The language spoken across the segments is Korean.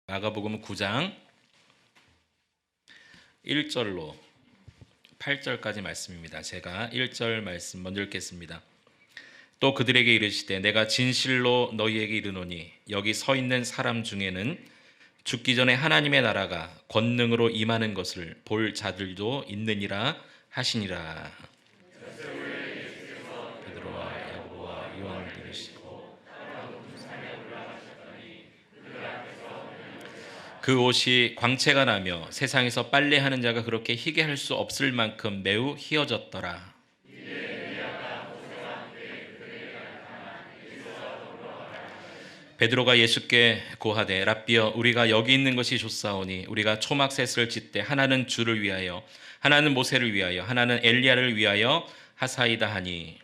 마가복음 9장 1절로 8절까지 말씀입니다. 제가 1절 말씀 먼저 읽겠습니다. 또 그들에게 이르시되 내가 진실로 너희에게 이르노니 여기 서 있는 사람 중에는 죽기 전에 하나님의 나라가 권능으로 임하는 것을 볼 자들도 있느니라 하시니라. 베드로와 야고보와 요한을 이르시고 그 옷이 광채가 나며 세상에서 빨래하는 자가 그렇게 희게 할 수 없을 만큼 매우 희어졌더라. 베드로가 예수께 고하되 랍비여 우리가 여기 있는 것이 좋사오니 우리가 초막셋을 짓되 하나는 주를 위하여 하나는 모세를 위하여 하나는 엘리야를 위하여 하사이다 하니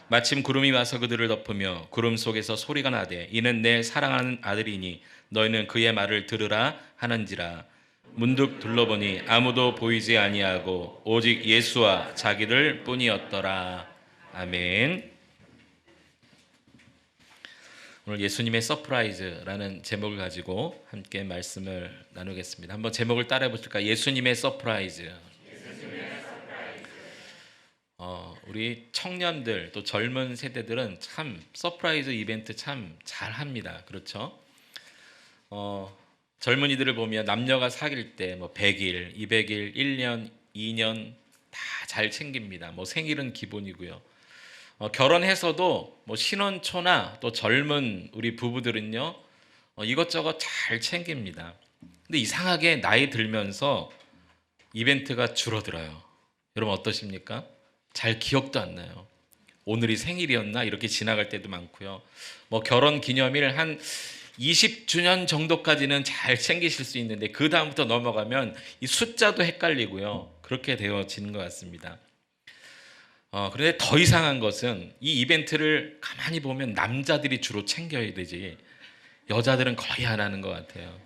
마침 구름이 와서 그들을 덮으며 구름 속에서 소리가 나되 이는 내 사랑하는 아들이니 너희는 그의 말을 들으라 하는지라. 문득 둘러보니 아무도 보이지 아니하고 오직 예수와 자기들 뿐이었더라. 아멘. 오늘 예수님의 서프라이즈라는 제목을 가지고 함께 말씀을 나누겠습니다. 한번 제목을 따라해 보실까요? 예수님의 서프라이즈. 우리 청년들 또 젊은 세대들은 참 서프라이즈 이벤트 참 잘합니다. 그렇죠? 젊은이들을 보면 남녀가 사귈 때 뭐 100일, 200일, 1년, 2년 다 잘 챙깁니다. 뭐 생일은 기본이고요. 결혼해서도 뭐 신혼초나 또 젊은 우리 부부들은요 이것저것 잘 챙깁니다. 근데 이상하게 나이 들면서 이벤트가 줄어들어요. 여러분 어떠십니까? 잘 기억도 안 나요. 오늘이 생일이었나 이렇게 지나갈 때도 많고요. 뭐 결혼 기념일 한 20주년 정도까지는 잘 챙기실 수 있는데 그 다음부터 넘어가면 이 숫자도 헷갈리고요. 그렇게 되어지는 것 같습니다. 그런데 더 이상한 것은 이 이벤트를 가만히 보면 남자들이 주로 챙겨야 되지 여자들은 거의 안 하는 것 같아요.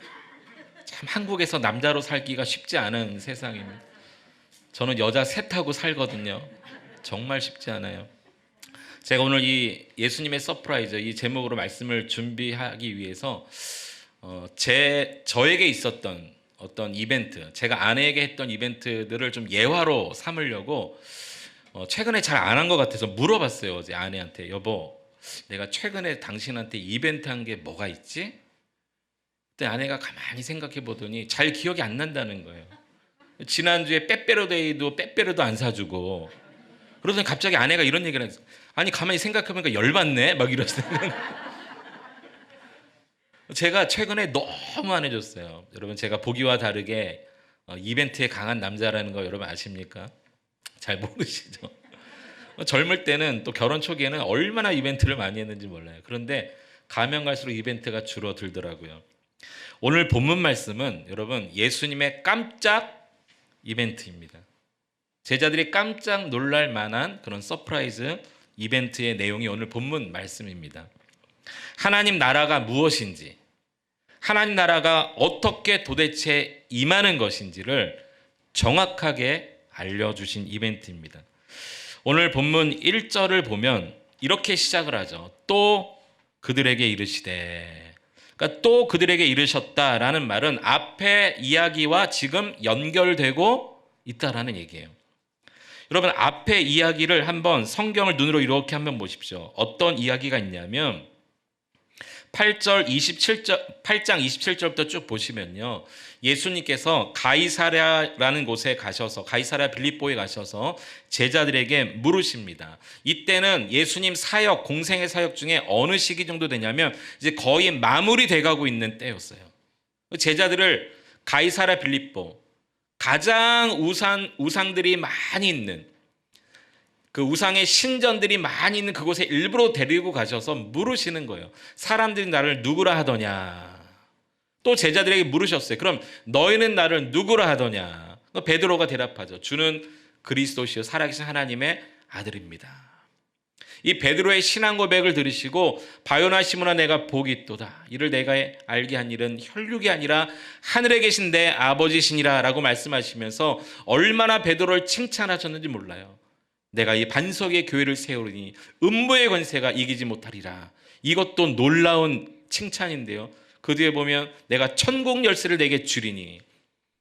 참 한국에서 남자로 살기가 쉽지 않은 세상입니다. 저는 여자 셋하고 살거든요. 정말 쉽지 않아요. 제가 오늘 이 예수님의 서프라이즈 이 제목으로 말씀을 준비하기 위해서 저에게 있었던 어떤 이벤트, 제가 아내에게 했던 이벤트들을 좀 예화로 삼으려고 최근에 잘 안 한 것 같아서 물어봤어요. 어제 아내한테 여보 내가 최근에 당신한테 이벤트 한 게 뭐가 있지? 그때 아내가 가만히 생각해 보더니 잘 기억이 안 난다는 거예요. 지난주에 빼빼로데이도 빼빼로도 안 사주고 그러더니 갑자기 아내가 이런 얘기를 했어요. 아니 가만히 생각해보니까 열받네 막 이러시더라고요. 제가 최근에 너무 안 해줬어요. 여러분 제가 보기와 다르게 이벤트에 강한 남자라는 거 여러분 아십니까? 잘 모르시죠? 젊을 때는 또 결혼 초기에는 얼마나 이벤트를 많이 했는지 몰라요. 그런데 가면 갈수록 이벤트가 줄어들더라고요. 오늘 본문 말씀은 여러분 예수님의 깜짝 이벤트입니다. 제자들이 깜짝 놀랄 만한 그런 서프라이즈 이벤트의 내용이 오늘 본문 말씀입니다. 하나님 나라가 무엇인지, 하나님 나라가 어떻게 도대체 임하는 것인지를 정확하게 알려주신 이벤트입니다. 오늘 본문 1절을 보면 이렇게 시작을 하죠. 또 그들에게 이르시되. 그러니까 또 그들에게 이르셨다라는 말은 앞의 이야기와 지금 연결되고 있다라는 얘기예요. 여러분 앞의 이야기를 한번 성경을 눈으로 이렇게 한번 보십시오. 어떤 이야기가 있냐면 8장 27절부터 쭉 보시면요. 예수님께서 가이사랴라는 곳에 가셔서 가이사랴 빌립보에 가셔서 제자들에게 물으십니다. 이때는 예수님 사역, 공생의 사역 중에 어느 시기 정도 되냐면 이제 거의 마무리돼 가고 있는 때였어요. 제자들을 가이사랴 빌립보 가장 우상들이 많이 있는 그 우상의 신전들이 많이 있는 그곳에 일부러 데리고 가셔서 물으시는 거예요. 사람들이 나를 누구라 하더냐. 또 제자들에게 물으셨어요. 그럼 너희는 나를 누구라 하더냐. 베드로가 대답하죠. 주는 그리스도시요 살아계신 하나님의 아들입니다. 이 베드로의 신앙 고백을 들으시고 바요나 시몬아 내가 복이 있도다. 이를 내가 알게 한 일은 혈육이 아니라 하늘에 계신 내 아버지시니라 라고 말씀하시면서 얼마나 베드로를 칭찬하셨는지 몰라요. 내가 이 반석의 교회를 세우리니 음부의 권세가 이기지 못하리라. 이것도 놀라운 칭찬인데요. 그 뒤에 보면 내가 천국 열쇠를 내게 주리니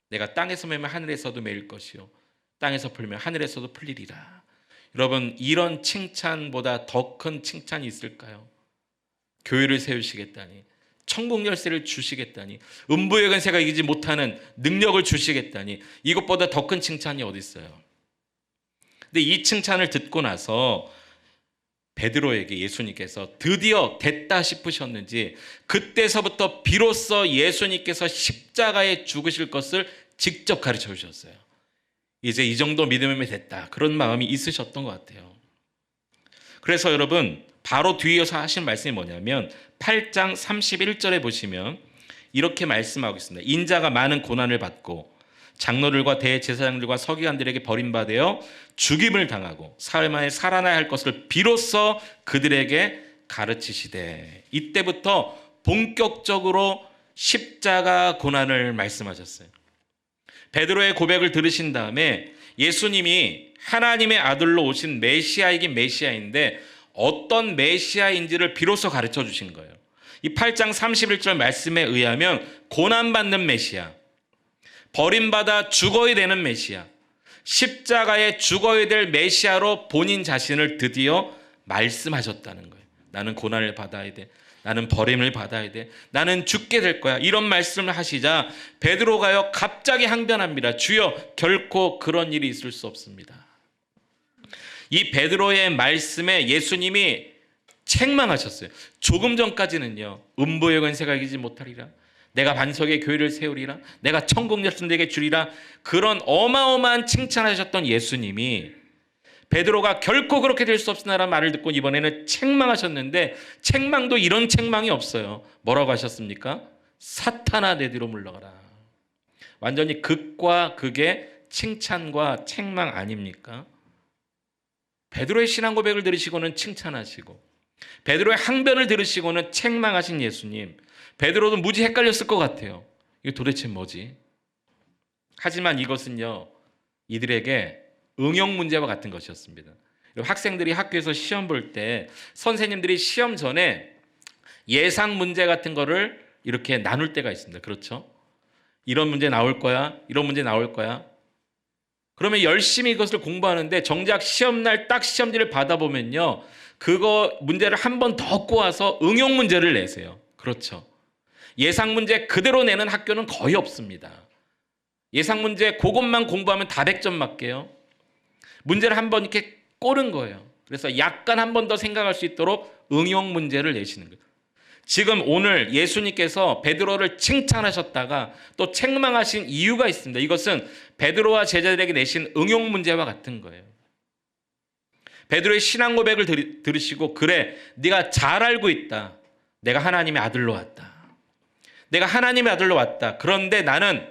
내가 땅에서 매면 하늘에서도 매일 것이요 땅에서 풀면 하늘에서도 풀리리라. 여러분, 이런 칭찬보다 더 큰 칭찬이 있을까요? 교회를 세우시겠다니, 천국 열쇠를 주시겠다니, 음부의 권세가 이기지 못하는 능력을 주시겠다니, 이것보다 더 큰 칭찬이 어디 있어요? 근데 이 칭찬을 듣고 나서 베드로에게 예수님께서 드디어 됐다 싶으셨는지 그때서부터 비로소 예수님께서 십자가에 죽으실 것을 직접 가르쳐 주셨어요. 이제 이 정도 믿음이면 됐다, 그런 마음이 있으셨던 것 같아요. 그래서 여러분, 바로 뒤이어서 하신 말씀이 뭐냐면 8장 31절에 보시면 이렇게 말씀하고 있습니다. 인자가 많은 고난을 받고 장로들과 대제사장들과 서기관들에게 버림받아 죽임을 당하고 사흘 만에 살아나야 할 것을 비로소 그들에게 가르치시되, 이때부터 본격적으로 십자가 고난을 말씀하셨어요. 베드로의 고백을 들으신 다음에 예수님이 하나님의 아들로 오신 메시아이긴 메시아인데 어떤 메시아인지를 비로소 가르쳐 주신 거예요. 이 8장 31절 말씀에 의하면 고난받는 메시아, 버림받아 죽어야 되는 메시아, 십자가에 죽어야 될 메시아로 본인 자신을 드디어 말씀하셨다는 거예요. 나는 고난을 받아야 돼, 나는 버림을 받아야 돼, 나는 죽게 될 거야, 이런 말씀을 하시자 베드로가요 갑자기 항변합니다. 주여, 결코 그런 일이 있을 수 없습니다. 이 베드로의 말씀에 예수님이 책망하셨어요. 조금 전까지는요, 음부의 권세가 이기지 못하리라, 내가 반석의 교회를 세우리라, 내가 천국 열쇠 내게 주리라, 그런 어마어마한 칭찬하셨던 예수님이 베드로가 결코 그렇게 될 수 없으나라는 말을 듣고 이번에는 책망하셨는데, 책망도 이런 책망이 없어요. 뭐라고 하셨습니까? 사탄아, 내 뒤로 물러가라. 완전히 극과 극의 칭찬과 책망 아닙니까? 베드로의 신앙 고백을 들으시고는 칭찬하시고, 베드로의 항변을 들으시고는 책망하신 예수님, 베드로도 무지 헷갈렸을 것 같아요. 이게 도대체 뭐지? 하지만 이것은요, 이들에게 응용 문제와 같은 것이었습니다. 학생들이 학교에서 시험 볼 때 선생님들이 시험 전에 예상 문제 같은 거를 이렇게 나눌 때가 있습니다. 그렇죠? 이런 문제 나올 거야, 이런 문제 나올 거야. 그러면 열심히 이것을 공부하는데 정작 시험날 딱 시험지를 받아보면요, 그거 문제를 한 번 더 꼬아서 응용 문제를 내세요. 그렇죠? 예상 문제 그대로 내는 학교는 거의 없습니다. 예상 문제 그것만 공부하면 다 100점 맞게요. 문제를 한 번 이렇게 꼬른 거예요. 그래서 약간 한 번 더 생각할 수 있도록 응용 문제를 내시는 거예요. 지금 오늘 예수님께서 베드로를 칭찬하셨다가 또 책망하신 이유가 있습니다. 이것은 베드로와 제자들에게 내신 응용 문제와 같은 거예요. 베드로의 신앙 고백을 들으시고, 그래, 네가 잘 알고 있다, 내가 하나님의 아들로 왔다, 내가 하나님의 아들로 왔다, 그런데 나는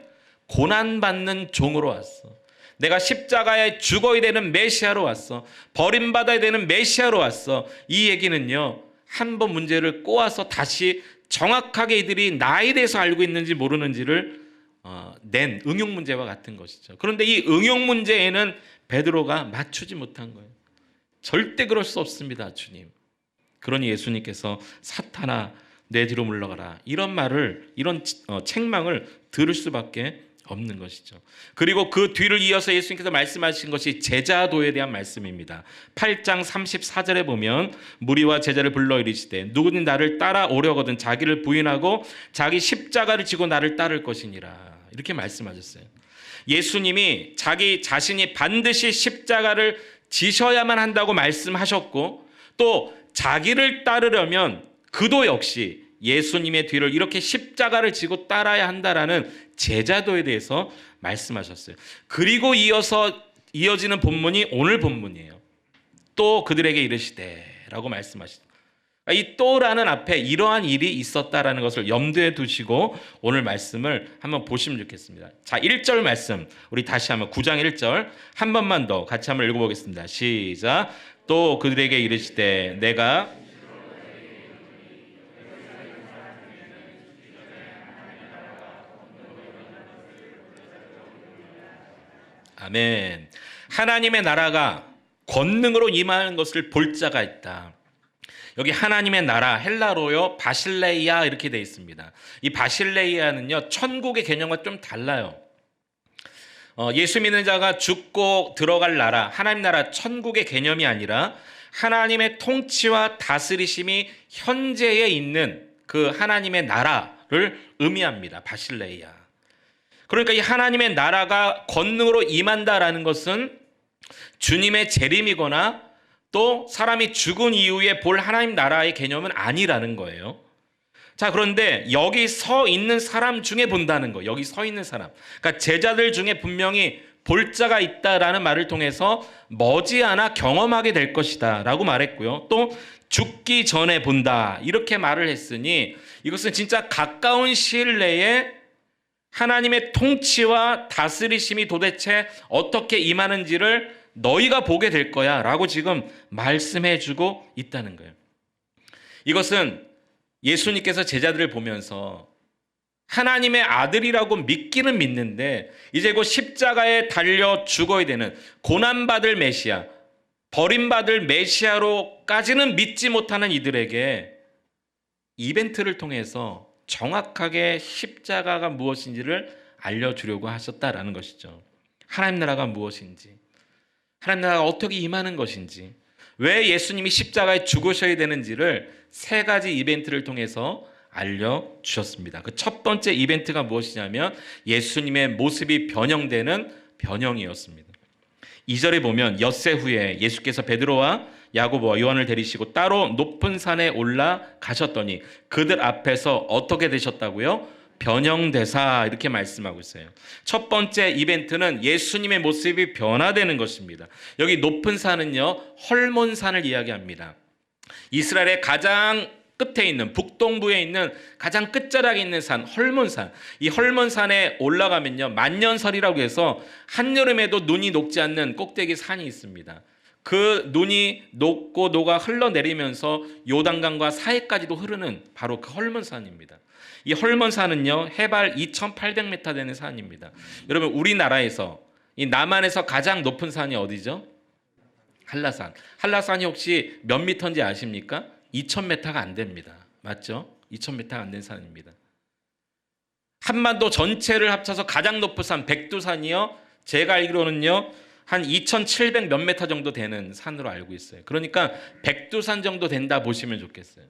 고난받는 종으로 왔어, 내가 십자가에 죽어야 되는 메시아로 왔어, 버림받아야 되는 메시아로 왔어. 이 얘기는요, 한 번 문제를 꼬아서 다시 정확하게 이들이 나에 대해서 알고 있는지 모르는지를 낸 응용 문제와 같은 것이죠. 그런데 이 응용 문제에는 베드로가 맞추지 못한 거예요. 절대 그럴 수 없습니다, 주님. 그러니 예수님께서 사탄아, 내 뒤로 물러가라, 이런 말을, 이런 책망을 들을 수밖에 없는 것이죠. 그리고 그 뒤를 이어서 예수님께서 말씀하신 것이 제자도에 대한 말씀입니다. 8장 34절에 보면 무리와 제자를 불러 이르시되 누구든 나를 따라오려거든 자기를 부인하고 자기 십자가를 지고 나를 따를 것이니라, 이렇게 말씀하셨어요. 예수님이 자기 자신이 반드시 십자가를 지셔야만 한다고 말씀하셨고, 또 자기를 따르려면 그도 역시 예수님의 뒤를 이렇게 십자가를 지고 따라야 한다라는 제자도에 대해서 말씀하셨어요. 그리고 이어지는 본문이 오늘 본문이에요. 또 그들에게 이르시되라고 말씀하시죠. 이 또라는 앞에 이러한 일이 있었다라는 것을 염두에 두시고 오늘 말씀을 한번 보시면 좋겠습니다. 자, 1절 말씀 우리 다시 한번 9장 1절 한 번만 더 같이 한번 읽어보겠습니다. 시작. 또 그들에게 이르시되 내가 아멘. 하나님의 나라가 권능으로 임하는 것을 볼 자가 있다. 여기 하나님의 나라, 헬라로요 바실레이아 이렇게 되어 있습니다. 이 바실레이아는요 천국의 개념과 좀 달라요. 예수 믿는 자가 죽고 들어갈 나라, 하나님 나라, 천국의 개념이 아니라 하나님의 통치와 다스리심이 현재에 있는 그 하나님의 나라를 의미합니다. 바실레이아. 그러니까 이 하나님의 나라가 권능으로 임한다라는 것은 주님의 재림이거나 또 사람이 죽은 이후에 볼 하나님 나라의 개념은 아니라는 거예요. 자, 그런데 여기 서 있는 사람 중에 본다는 거. 여기 서 있는 사람. 그러니까 제자들 중에 분명히 볼 자가 있다라는 말을 통해서 머지않아 경험하게 될 것이다 라고 말했고요. 또 죽기 전에 본다 이렇게 말을 했으니 이것은 진짜 가까운 시일 내에 하나님의 통치와 다스리심이 도대체 어떻게 임하는지를 너희가 보게 될 거야 라고 지금 말씀해 주고 있다는 거예요. 이것은 예수님께서 제자들을 보면서 하나님의 아들이라고 믿기는 믿는데 이제 곧 십자가에 달려 죽어야 되는 고난받을 메시아, 버림받을 메시아로까지는 믿지 못하는 이들에게 이벤트를 통해서 정확하게 십자가가 무엇인지를 알려주려고 하셨다라는 것이죠. 하나님 나라가 무엇인지, 하나님 나라가 어떻게 임하는 것인지, 왜 예수님이 십자가에 죽으셔야 되는지를 세 가지 이벤트를 통해서 알려주셨습니다. 그 첫 번째 이벤트가 무엇이냐면 예수님의 모습이 변형되는 변형이었습니다. 2절에 보면 엿새 후에 예수께서 베드로와 야고보와 요한을 데리시고 따로 높은 산에 올라가셨더니 그들 앞에서 어떻게 되셨다고요? 변형되사 이렇게 말씀하고 있어요. 첫 번째 이벤트는 예수님의 모습이 변화되는 것입니다. 여기 높은 산은요 헐몬산을 이야기합니다. 이스라엘의 가장 끝에 있는 북동부에 있는 가장 끝자락에 있는 산 헐몬산. 이 헐몬산에 올라가면요 만년설이라고 해서 한여름에도 눈이 녹지 않는 꼭대기 산이 있습니다. 그 눈이 녹고 녹아 흘러내리면서 요단강과 사해까지도 흐르는 바로 그 헐몬산입니다. 이 헐몬산은요 해발 2800m 되는 산입니다. 여러분 우리나라에서 이 남한에서 가장 높은 산이 어디죠? 한라산. 한라산이 혹시 몇 미터인지 아십니까? 2000m가 안 됩니다. 맞죠? 2000m가 안 된 산입니다. 한반도 전체를 합쳐서 가장 높은 산 백두산이요. 제가 알기로는요. 한 2700 몇 미터 정도 되는 산으로 알고 있어요. 그러니까 백두산 정도 된다 보시면 좋겠어요.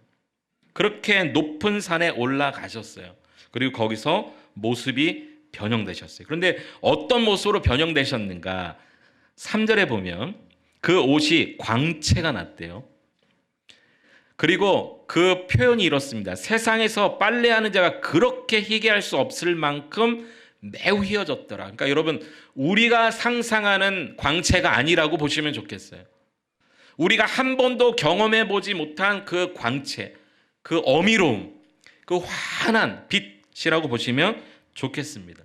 그렇게 높은 산에 올라가셨어요. 그리고 거기서 모습이 변형되셨어요. 그런데 어떤 모습으로 변형되셨는가? 3절에 보면 그 옷이 광채가 났대요. 그리고 그 표현이 이렇습니다. 세상에서 빨래하는 자가 그렇게 희게할 수 없을 만큼 매우 휘어졌더라. 그러니까 여러분 우리가 상상하는 광채가 아니라고 보시면 좋겠어요. 우리가 한 번도 경험해 보지 못한 그 광채, 그 어미로움, 그 환한 빛이라고 보시면 좋겠습니다.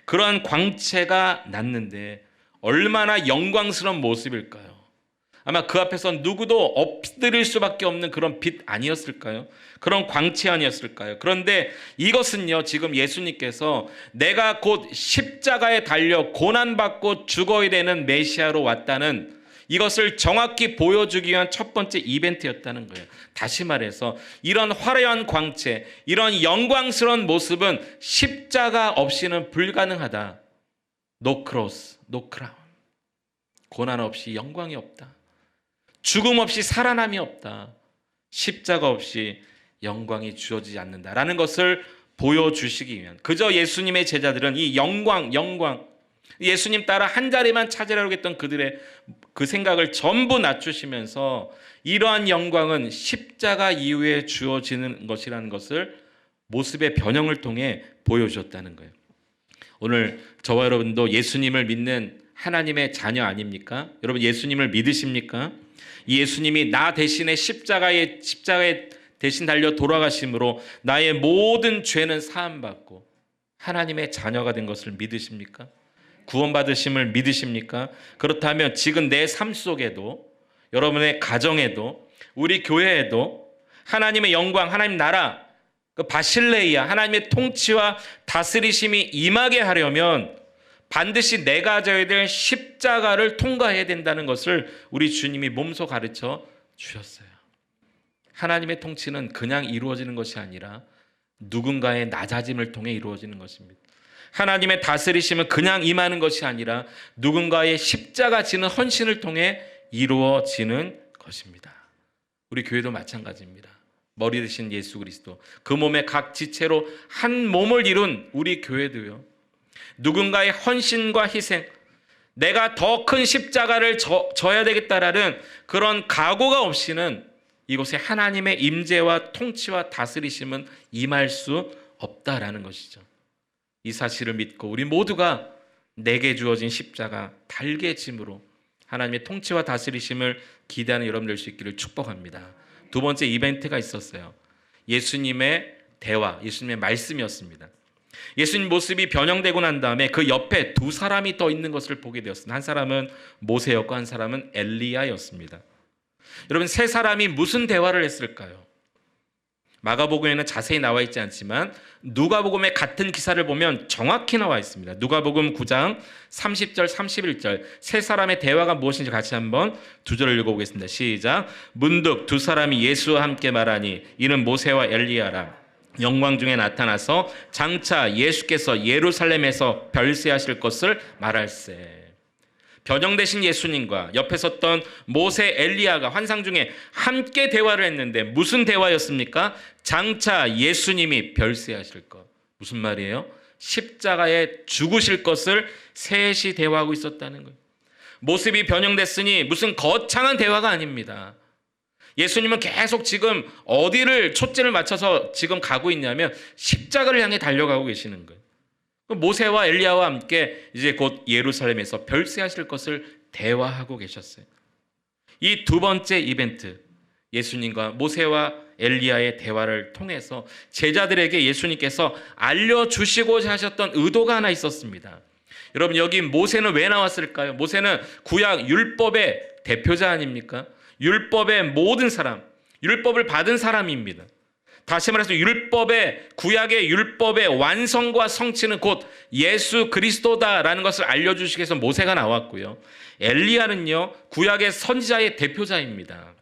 그러한 광채가 났는데 얼마나 영광스러운 모습일까요? 아마 그 앞에서 누구도 엎드릴 수밖에 없는 그런 빛 아니었을까요? 그런 광채 아니었을까요? 그런데 이것은요 지금 예수님께서 내가 곧 십자가에 달려 고난받고 죽어야 되는 메시아로 왔다는 이것을 정확히 보여주기 위한 첫 번째 이벤트였다는 거예요. 다시 말해서 이런 화려한 광채, 이런 영광스러운 모습은 십자가 없이는 불가능하다. No cross, no crown. 고난 없이 영광이 없다. 죽음 없이 살아남이 없다. 십자가 없이 영광이 주어지지 않는다라는 것을 보여주시기 위한 그저 예수님의 제자들은 이 영광 예수님 따라 한 자리만 찾으려고 했던 그들의 그 생각을 전부 낮추시면서 이러한 영광은 십자가 이후에 주어지는 것이라는 것을 모습의 변형을 통해 보여주었다는 거예요. 오늘 저와 여러분도 예수님을 믿는 하나님의 자녀 아닙니까? 여러분 예수님을 믿으십니까? 이 예수님이 나 대신에 십자가에 대신 달려 돌아가심으로 나의 모든 죄는 사함받고 하나님의 자녀가 된 것을 믿으십니까? 구원받으심을 믿으십니까? 그렇다면 지금 내 삶 속에도 여러분의 가정에도 우리 교회에도 하나님의 영광, 하나님 나라, 그 바실레이아, 하나님의 통치와 다스리심이 임하게 하려면 반드시 내가 져야 될 십자가를 통과해야 된다는 것을 우리 주님이 몸소 가르쳐 주셨어요. 하나님의 통치는 그냥 이루어지는 것이 아니라 누군가의 낮아짐을 통해 이루어지는 것입니다. 하나님의 다스리심은 그냥 임하는 것이 아니라 누군가의 십자가 지는 헌신을 통해 이루어지는 것입니다. 우리 교회도 마찬가지입니다. 머리 되신 예수 그리스도, 그 몸의 각 지체로 한 몸을 이룬 우리 교회도요, 누군가의 헌신과 희생, 내가 더 큰 십자가를 져야 되겠다라는 그런 각오가 없이는 이곳에 하나님의 임재와 통치와 다스리심은 임할 수 없다라는 것이죠. 이 사실을 믿고 우리 모두가 내게 주어진 십자가 달게 짐으로 하나님의 통치와 다스리심을 기대하는 여러분 될 수 있기를 축복합니다. 두 번째 이벤트가 있었어요. 예수님의 대화, 예수님의 말씀이었습니다. 예수님 모습이 변형되고 난 다음에 그 옆에 두 사람이 떠 있는 것을 보게 되었습니다. 한 사람은 모세였고 한 사람은 엘리야였습니다. 여러분, 세 사람이 무슨 대화를 했을까요? 마가복음에는 자세히 나와 있지 않지만 누가복음의 같은 기사를 보면 정확히 나와 있습니다. 누가복음 9장 30절 31절 세 사람의 대화가 무엇인지 같이 한번 두 절을 읽어보겠습니다. 시작. 문득 두 사람이 예수와 함께 말하니 이는 모세와 엘리야라. 영광 중에 나타나서 장차 예수께서 예루살렘에서 별세하실 것을 말할세. 변형되신 예수님과 옆에 섰던 모세, 엘리야가 환상 중에 함께 대화를 했는데 무슨 대화였습니까? 장차 예수님이 별세하실 것. 무슨 말이에요? 십자가에 죽으실 것을 셋이 대화하고 있었다는 거예요. 모습이 변형됐으니 무슨 거창한 대화가 아닙니다. 예수님은 계속 지금 어디를 초점을 맞춰서 지금 가고 있냐면 십자가를 향해 달려가고 계시는 거예요. 모세와 엘리야와 함께 이제 곧 예루살렘에서 별세하실 것을 대화하고 계셨어요. 이 두 번째 이벤트, 예수님과 모세와 엘리야의 대화를 통해서 제자들에게 예수님께서 알려주시고자 하셨던 의도가 하나 있었습니다. 여러분, 여기 모세는 왜 나왔을까요? 모세는 구약 율법의 대표자 아닙니까? 율법의 모든 사람, 율법을 받은 사람입니다. 다시 말해서 구약의 율법의 완성과 성취는 곧 예수 그리스도다라는 것을 알려주시기 위해서 모세가 나왔고요. 엘리야는요, 구약의 선지자의 대표자입니다.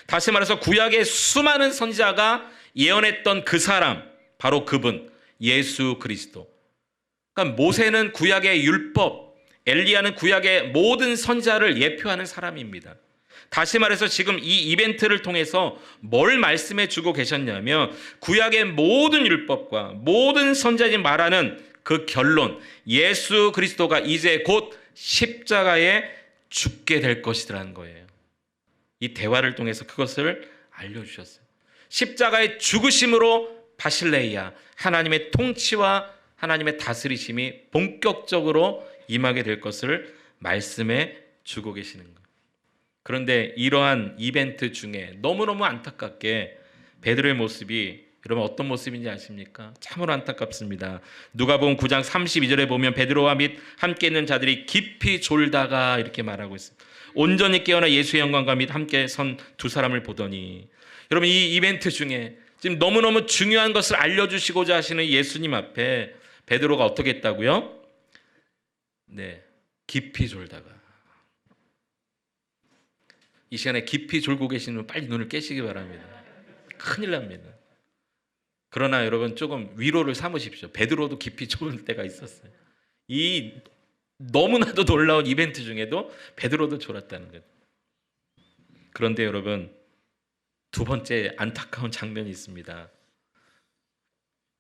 다시 말해서 구약의 수많은 선지자가 예언했던 그 사람, 바로 그분, 예수 그리스도. 그러니까 모세는 구약의 율법, 엘리야는 구약의 모든 선지자를 예표하는 사람입니다. 다시 말해서 지금 이 이벤트를 통해서 뭘 말씀해 주고 계셨냐면 구약의 모든 율법과 모든 선지자들이 말하는 그 결론, 예수 그리스도가 이제 곧 십자가에 죽게 될 것이라는 거예요. 이 대화를 통해서 그것을 알려주셨어요. 십자가의 죽으심으로 바실레이아, 하나님의 통치와 하나님의 다스리심이 본격적으로 임하게 될 것을 말씀해 주고 계시는 거예요. 그런데 이러한 이벤트 중에 너무너무 안타깝게 베드로의 모습이, 여러분 어떤 모습인지 아십니까? 참으로 안타깝습니다. 누가복음 9장 32절에 보면 베드로와 및 함께 있는 자들이 깊이 졸다가 이렇게 말하고 있습니다. 온전히 깨어나 예수의 영광과 및 함께 선 두 사람을 보더니, 여러분 이 이벤트 중에 지금 너무너무 중요한 것을 알려주시고자 하시는 예수님 앞에 베드로가 어떻게 했다고요? 네, 깊이 졸다가. 이 시간에 깊이 졸고 계시는 분 빨리 눈을 깨시기 바랍니다. 큰일 납니다. 그러나 여러분 조금 위로를 삼으십시오. 베드로도 깊이 졸을 때가 있었어요. 이 너무나도 놀라운 이벤트 중에도 베드로도 졸았다는 거예요. 그런데 여러분 두 번째 안타까운 장면이 있습니다.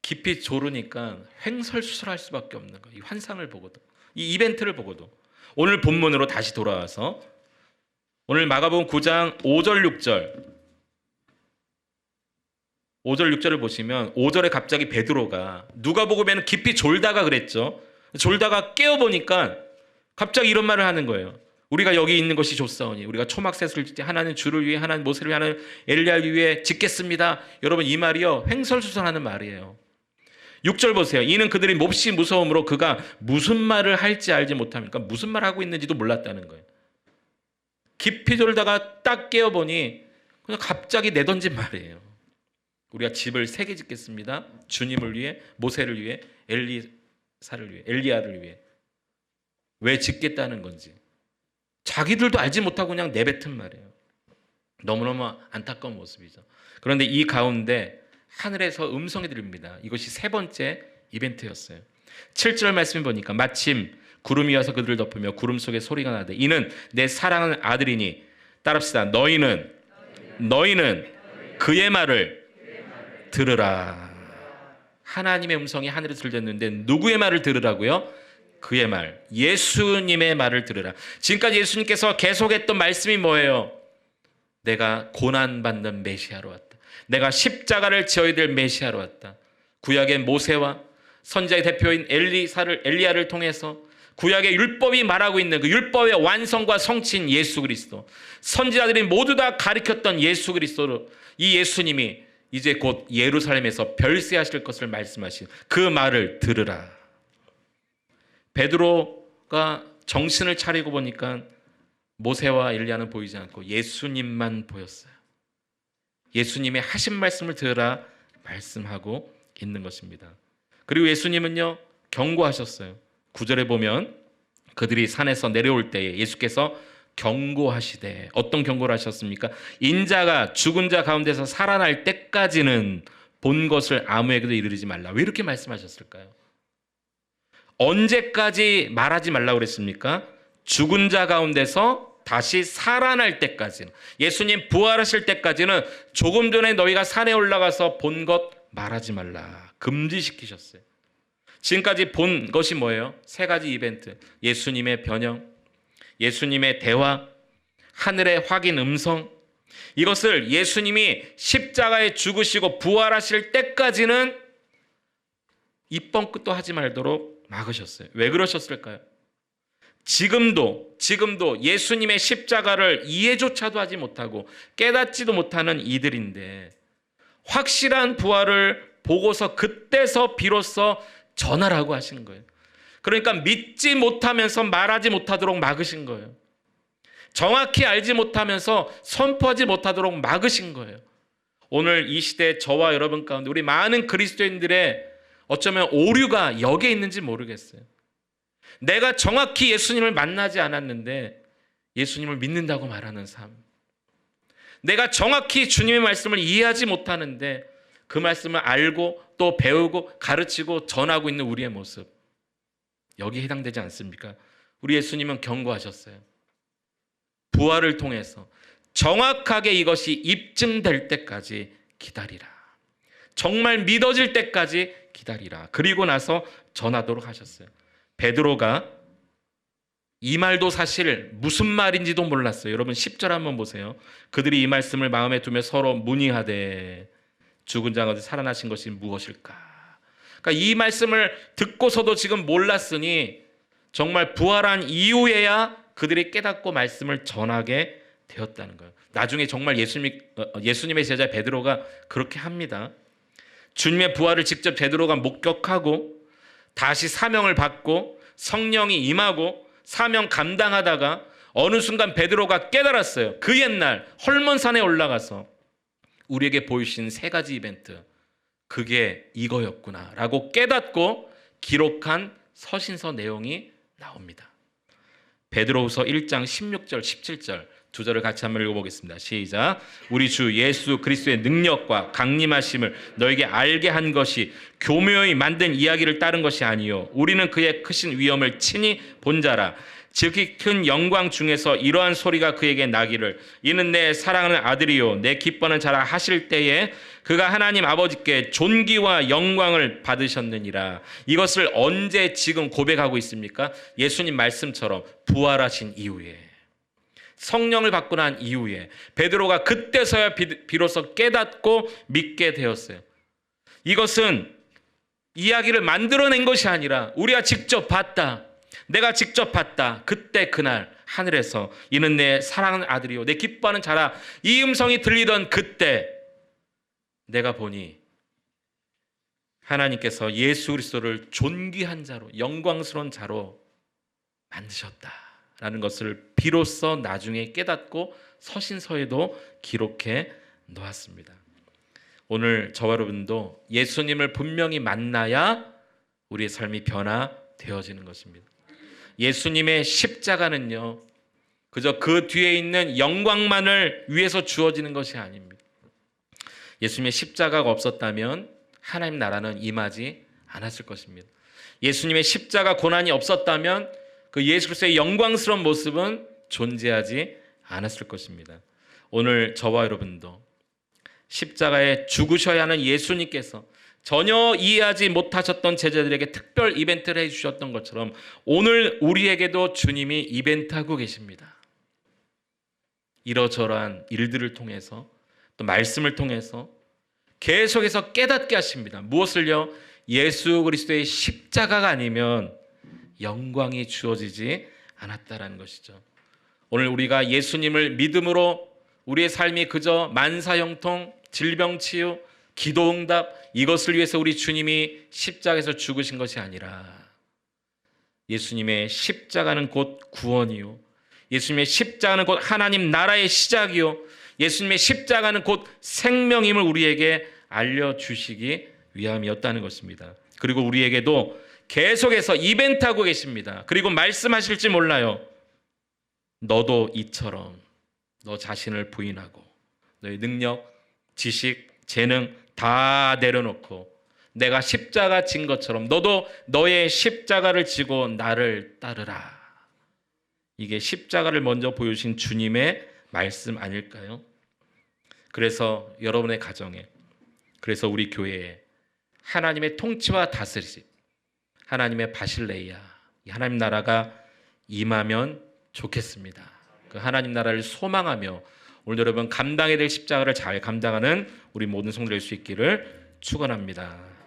깊이 졸으니까 횡설수설할 수밖에 없는 거예요. 이 환상을 보고도, 이 이벤트를 보고도. 오늘 본문으로 다시 돌아와서 오늘 마가복음 9장 5절 6절 5절 6절을 보시면 5절에 갑자기 베드로가, 누가복음에는 깊이 졸다가 그랬죠. 졸다가 깨어보니까 갑자기 이런 말을 하는 거예요. 우리가 여기 있는 것이 좋사오니 우리가 초막셋을 짓되 하나는 주를 위해 하나는 모세를 위해 하나는 엘리야를 위해 짓겠습니다. 여러분 이 말이요 횡설수설하는 말이에요. 6절 보세요. 이는 그들이 몹시 무서움으로 그가 무슨 말을 할지 알지 못합니까? 무슨 말 하고 있는지도 몰랐다는 거예요. 깊이 졸다가 딱 깨어보니 그냥 갑자기 내던진 말이에요. 우리가 집을 3개 짓겠습니다. 주님을 위해, 모세를 위해, 위해, 엘리야를 위해 왜 짓겠다는 건지 자기들도 알지 못하고 그냥 내뱉은 말이에요. 너무너무 안타까운 모습이죠. 그런데 이 가운데 하늘에서 음성이 들립니다. 이것이 세 번째 이벤트였어요. 7절 말씀 보니까 마침 구름이 와서 그들을 덮으며 구름 속에 소리가 나되 이는 내 사랑하는 아들이니, 따릅시다. 너희는 그의 말을 들으라. 하나님의 음성이 하늘에서 들렸는데 누구의 말을 들으라고요? 그의 말, 예수님의 말을 들으라. 지금까지 예수님께서 계속했던 말씀이 뭐예요? 내가 고난받는 메시아로 왔다. 내가 십자가를 지어야 될 메시아로 왔다. 구약의 모세와 선지자의 대표인 엘리야를 통해서 구약의 율법이 말하고 있는 그 율법의 완성과 성취인 예수 그리스도, 선지자들이 모두 다 가리켰던 예수 그리스도로, 이 예수님이 이제 곧 예루살렘에서 별세하실 것을 말씀하신 그 말을 들으라. 베드로가 정신을 차리고 보니까 모세와 엘리야는 보이지 않고 예수님만 보였어요. 예수님의 하신 말씀을 들으라 말씀하고 있는 것입니다. 그리고 예수님은요 경고하셨어요. 9절에 보면 그들이 산에서 내려올 때에 예수께서 경고하시되, 어떤 경고를 하셨습니까? 인자가 죽은 자 가운데서 살아날 때까지는 본 것을 아무에게도 이르지 말라. 왜 이렇게 말씀하셨을까요? 언제까지 말하지 말라고 그랬습니까? 죽은 자 가운데서 다시 살아날 때까지는, 예수님 부활하실 때까지는 조금 전에 너희가 산에 올라가서 본 것 말하지 말라. 금지시키셨어요. 지금까지 본 것이 뭐예요? 세 가지 이벤트. 예수님의 변형, 예수님의 대화, 하늘의 확인 음성. 이것을 예수님이 십자가에 죽으시고 부활하실 때까지는 입번 끝도 하지 말도록 막으셨어요. 왜 그러셨을까요? 지금도 예수님의 십자가를 이해조차도 하지 못하고 깨닫지도 못하는 이들인데 확실한 부활을 보고서 그때서 비로소 전하라고 하신 거예요. 그러니까 믿지 못하면서 말하지 못하도록 막으신 거예요. 정확히 알지 못하면서 선포하지 못하도록 막으신 거예요. 오늘 이 시대 저와 여러분 가운데 우리 많은 그리스도인들의 어쩌면 오류가 여기에 있는지 모르겠어요. 내가 정확히 예수님을 만나지 않았는데 예수님을 믿는다고 말하는 삶. 내가 정확히 주님의 말씀을 이해하지 못하는데 그 말씀을 알고 또 배우고 가르치고 전하고 있는 우리의 모습. 여기에 해당되지 않습니까? 우리 예수님은 경고하셨어요. 부활을 통해서 정확하게 이것이 입증될 때까지 기다리라. 정말 믿어질 때까지 기다리라. 그리고 나서 전하도록 하셨어요. 베드로가 이 말도 사실 무슨 말인지도 몰랐어요. 여러분 10절 한번 보세요. 그들이 이 말씀을 마음에 두며 서로 문의하되 죽은 자 가운데 살아나신 것이 무엇일까? 그러니까 이 말씀을 듣고서도 지금 몰랐으니 정말 부활한 이후에야 그들이 깨닫고 말씀을 전하게 되었다는 거예요. 나중에 정말 예수님의 제자 베드로가 그렇게 합니다. 주님의 부활을 직접 베드로가 목격하고 다시 사명을 받고 성령이 임하고 사명 감당하다가 어느 순간 베드로가 깨달았어요. 그 옛날 헐몬산에 올라가서 우리에게 보이신 세 가지 이벤트, 그게 이거였구나 라고 깨닫고 기록한 서신서 내용이 나옵니다. 베드로후서 1장 16절 17절 두 절을 같이 한번 읽어보겠습니다. 시작. 우리 주 예수 그리스도의 능력과 강림하심을 너에게 알게 한 것이 교묘히 만든 이야기를 따른 것이 아니요 우리는 그의 크신 위엄을 친히 본 자라. 지극히 큰 영광 중에서 이러한 소리가 그에게 나기를 이는 내 사랑하는 아들이요 내 기뻐하는 자라 하실 때에 그가 하나님 아버지께 존귀와 영광을 받으셨느니라. 이것을 언제 지금 고백하고 있습니까? 예수님 말씀처럼 부활하신 이후에, 성령을 받고 난 이후에 베드로가 그때서야 비로소 깨닫고 믿게 되었어요. 이것은 이야기를 만들어낸 것이 아니라 우리가 직접 봤다. 내가 직접 봤다. 그때 그날 하늘에서 이는 내 사랑하는 아들이요 내 기뻐하는 자라. 이 음성이 들리던 그때 내가 보니 하나님께서 예수 그리스도를 존귀한 자로, 영광스러운 자로 만드셨다라는 것을 비로소 나중에 깨닫고 서신서에도 기록해 놓았습니다. 오늘 저와 여러분도 예수님을 분명히 만나야 우리의 삶이 변화되어지는 것입니다. 예수님의 십자가는요, 그저 그 뒤에 있는 영광만을 위해서 주어지는 것이 아닙니다. 예수님의 십자가가 없었다면 하나님 나라는 임하지 않았을 것입니다. 예수님의 십자가 고난이 없었다면 그 예수 그리스도의 영광스러운 모습은 존재하지 않았을 것입니다. 오늘 저와 여러분도 십자가에 죽으셔야 하는 예수님께서 전혀 이해하지 못하셨던 제자들에게 특별 이벤트를 해주셨던 것처럼 오늘 우리에게도 주님이 이벤트하고 계십니다. 이러저러한 일들을 통해서 또 말씀을 통해서 계속해서 깨닫게 하십니다. 무엇을요? 예수 그리스도의 십자가가 아니면 영광이 주어지지 않았다라는 것이죠. 오늘 우리가 예수님을 믿음으로 우리의 삶이 그저 만사형통, 질병치유, 기도응답 이것을 위해서 우리 주님이 십자가에서 죽으신 것이 아니라 예수님의 십자가는 곧 구원이요, 예수님의 십자가는 곧 하나님 나라의 시작이요, 예수님의 십자가는 곧 생명임을 우리에게 알려주시기 위함이었다는 것입니다. 그리고 우리에게도 계속해서 이벤트하고 계십니다. 그리고 말씀하실지 몰라요. 너도 이처럼 너 자신을 부인하고 너의 능력, 지식, 재능 다 내려놓고 내가 십자가 진 것처럼 너도 너의 십자가를 지고 나를 따르라. 이게 십자가를 먼저 보여주신 주님의 말씀 아닐까요? 그래서 여러분의 가정에, 그래서 우리 교회에 하나님의 통치와 다스리심, 하나님의 바실레이아, 하나님 나라가 임하면 좋겠습니다. 그 하나님 나라를 소망하며 오늘 여러분 감당해야 될 십자가를 잘 감당하는 우리 모든 성도들 될 수 있기를 축원합니다.